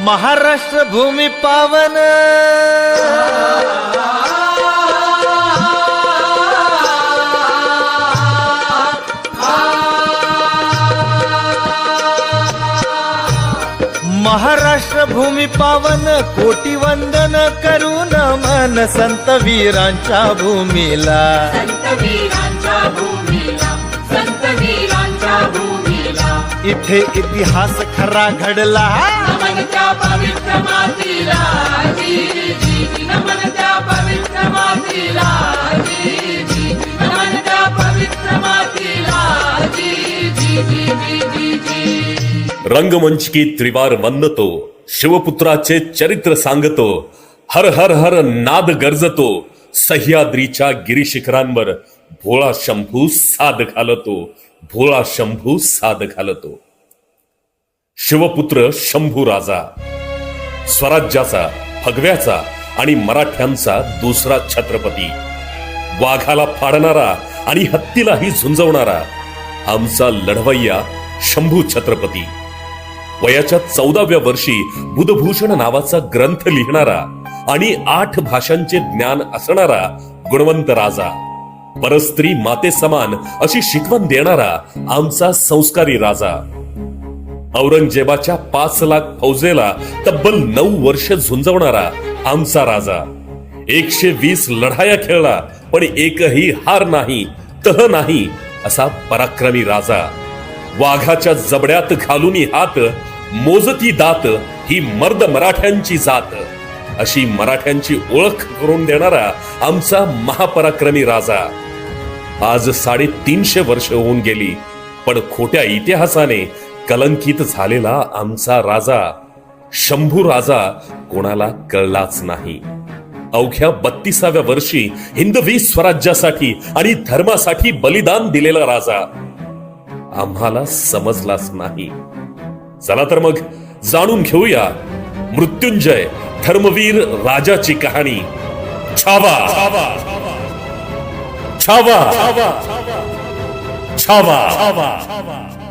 महाराष्ट्र भूमी पावन महाराष्ट्र भूमी पावन कोटी वंदन करून मन संत वीरांच्या भूमीला इथे इतिहास खरा घडला नमन त्या पवित्र मातीला नमन त्या पवित्र मातीला नमन त्या पवित्र मातीला रंगमंच की त्रिवार वंदतो शिवपुत्राचे चरित्र सांगतो हर हर हर नाद गर्जतो सह्याद्रीच्या गिरीशिखरांवर भोळा शंभू साद घालतो भोळा शंभू साद घालतो शिवपुत्र शंभू राजा स्वराज्याचा भगव्याचा आणि मराठ्यांचा दुसरा छत्रपती वाघाला फाडणारा आणि हत्तीलाही झुंजवणारा आमचा लढवय्या शंभू छत्रपती वयाच्या 14व्या वर्षी बुधभूषण नावाचा ग्रंथ लिहिणारा आणि 8 भाषांचे ज्ञान असणारा गुणवंत राजा परस्त्री माते समान अशी शिकवण देणारा आमचा संस्कारी राजा औरंगजेबाच्या 5 लाख फौजेला तब्बल 9 वर्ष झुंजवणारा आमचा राजा 120 लढाया खेळला पण एकही हार नाही तह नाही असा पराक्रमी राजा वाघाच्या जबड्यात घालून हात मोजती दात ही मर्द मराठ्यांची जात अशी मराठ्यांची ओळख करून देणारा आमचा महापराक्रमी राजा आज 350 वर्ष होऊन गेली पण खोट्या इतिहासाने कलंकित झालेला आमचा राजा शंभू राजा कोणाला कळलाच नाही अवघ्या 32व्या वर्षी हिंदवी स्वराज्यासाठी आणि धर्मासाठी बलिदान दिलेला राजा आम्हाला समजलाच नाही चला तर मग जाणून घेऊया मृत्युंजय धर्मवीर राजाची कहाणी छावा छावा छावा छावा